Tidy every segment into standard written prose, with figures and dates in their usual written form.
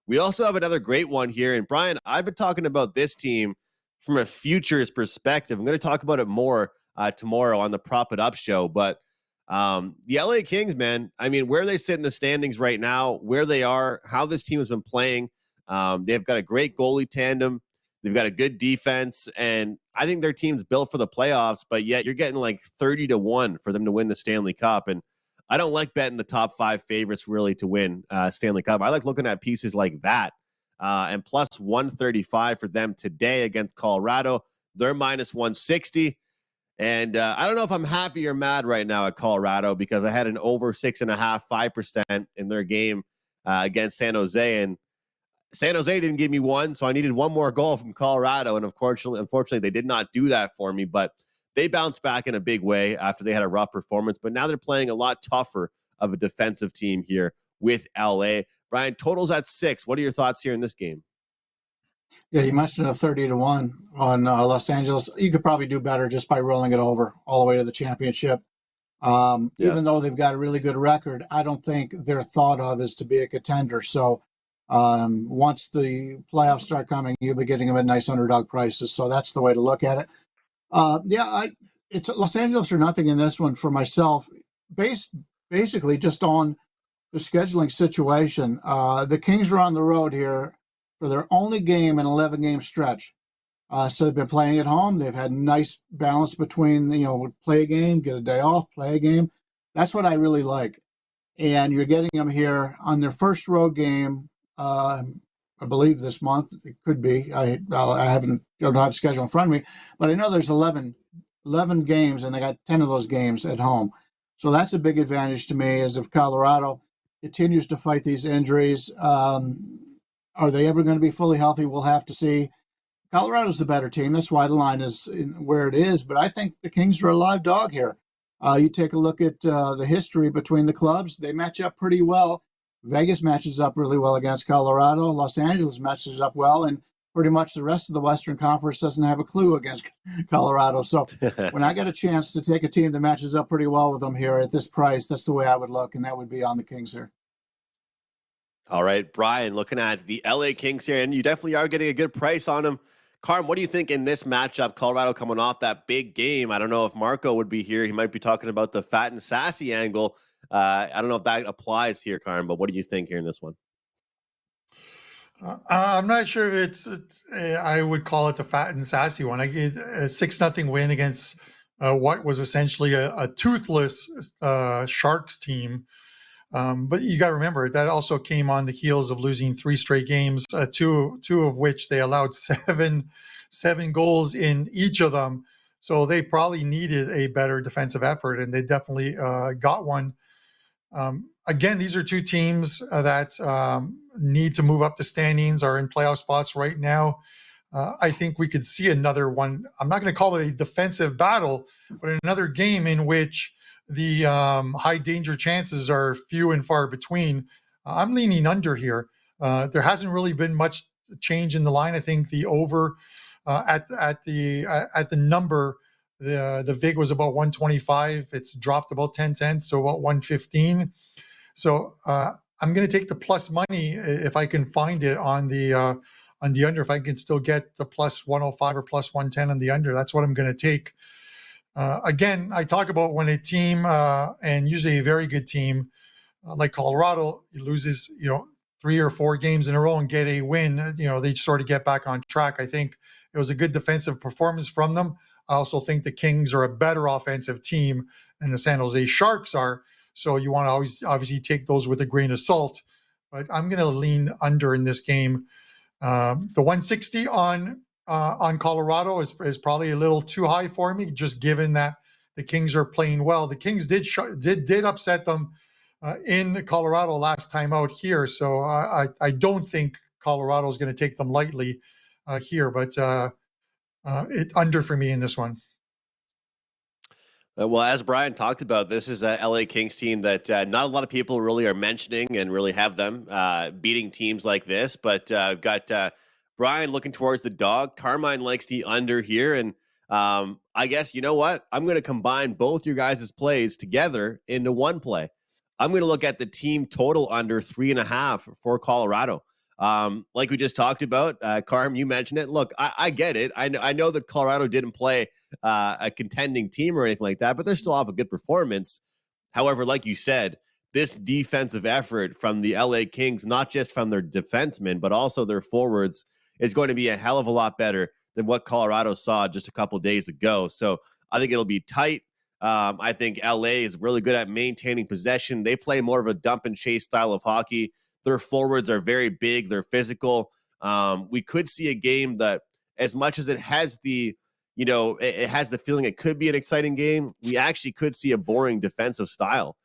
We also have another great one here. And Brian, I've been talking about this team from a futures perspective. I'm going to talk about it more tomorrow on the Prop It Up show. But the LA Kings, man, I mean, where they sit in the standings right now, where they are, how this team has been playing. They've got a great goalie tandem. They've got a good defense, and I think their team's built for the playoffs, but yet you're getting like 30-1 for them to win the Stanley Cup. And I don't like betting the top 5 favorites really to win Stanley Cup. I like looking at pieces like that. And plus 135 for them today against Colorado. They're minus 160. And I don't know if I'm happy or mad right now at Colorado because I had an over 6.5, 5% in their game against San Jose. And San Jose didn't give me one, so I needed one more goal from Colorado. And unfortunately, they did not do that for me. But they bounced back in a big way after they had a rough performance. But now they're playing a lot tougher of a defensive team here with LA. Brian, totals at 6. What are your thoughts here in this game? Yeah, you mentioned a 30-1 on Los Angeles. You could probably do better just by rolling it over all the way to the championship. Even though they've got a really good record, I don't think they're thought of as to be a contender. So once the playoffs start coming, you'll be getting them at nice underdog prices. So that's the way to look at it. It's Los Angeles or nothing in this one for myself, basically just on the scheduling situation. The Kings are on the road here for their only game in an 11-game stretch. So they've been playing at home. They've had nice balance between, play a game, get a day off, play a game. That's what I really like. And you're getting them here on their first road game, I believe this month. It could be. I don't have the schedule in front of me, but I know there's 11 games, and they got 10 of those games at home. So that's a big advantage to me as if Colorado continues to fight these injuries. Are they ever going to be fully healthy? We'll have to see. Colorado's the better team. That's why the line is where it is. But I think the Kings are a live dog here. You take a look at the history between the clubs. They match up pretty well. Vegas matches up really well against Colorado. Los Angeles matches up well. And pretty much the rest of the Western Conference doesn't have a clue against Colorado. So when I get a chance to take a team that matches up pretty well with them here at this price, that's the way I would look. And that would be on the Kings here. All right, Brian, looking at the LA Kings here, and you definitely are getting a good price on them. Carm, what do you think in this matchup? Colorado coming off that big game. I don't know if Marco would be here. He might be talking about the fat and sassy angle. I don't know if that applies here, Carm, but what do you think here in this one? I'm not sure if it's I would call it the fat and sassy one. I get a 6-0 win against what was essentially a toothless Sharks team. But you got to remember that also came on the heels of losing 3 straight games, two of which they allowed seven goals in each of them. So they probably needed a better defensive effort, and they definitely got one. Again, these are two teams that need to move up the standings, are in playoff spots right now. I think we could see another one. I'm not going to call it a defensive battle, but another game in which the high danger chances are few and far between. I'm leaning under here. There hasn't really been much change in the line. I think the over at the number, the VIG was about 125. It's dropped about 10 cents, so about 115. So I'm going to take the plus money if I can find it on the under. If I can still get the plus 105 or plus 110 on the under, that's what I'm going to take. Again, I talk about when a team, and usually a very good team, like Colorado, loses, 3 or 4 games in a row and get a win, they sort of get back on track. I think it was a good defensive performance from them. I also think the Kings are a better offensive team than the San Jose Sharks are. So you want to always obviously take those with a grain of salt. But I'm going to lean under in this game. The 160 on Colorado is probably a little too high for me, just given that the Kings are playing well. The Kings did upset them in Colorado last time out here, so I don't think Colorado is going to take them lightly here, but it under for me in this one. Well, as Brian talked about, this is a LA Kings team that not a lot of people really are mentioning and really have them beating teams like this. But I've got Brian looking towards the dog. Carmine likes the under here. And I guess, you know what? I'm going to combine both your guys' plays together into one play. I'm going to look at the team total under 3.5 for Colorado. Like we just talked about, Carm, you mentioned it. Look, I get it. I know that Colorado didn't play a contending team or anything like that, but they're still off a good performance. However, like you said, this defensive effort from the LA Kings, not just from their defensemen, but also their forwards, is going to be a hell of a lot better than what Colorado saw just a couple days ago. So I think it'll be tight. I think LA is really good at maintaining possession. They play more of a dump and chase style of hockey. Their forwards are very big. They're physical. We could see a game that, as much as it has the, it has the feeling it could be an exciting game, we actually could see a boring defensive style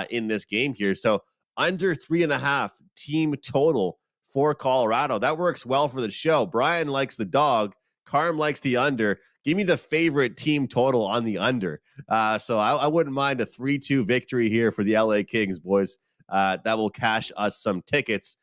in this game here. So under 3.5 team total for Colorado. That works well for the show. Brian likes the dog. Carm likes the under. Give me the favorite team total on the under. So I wouldn't mind a 3-2 victory here for the LA Kings, boys. That will cash us some tickets.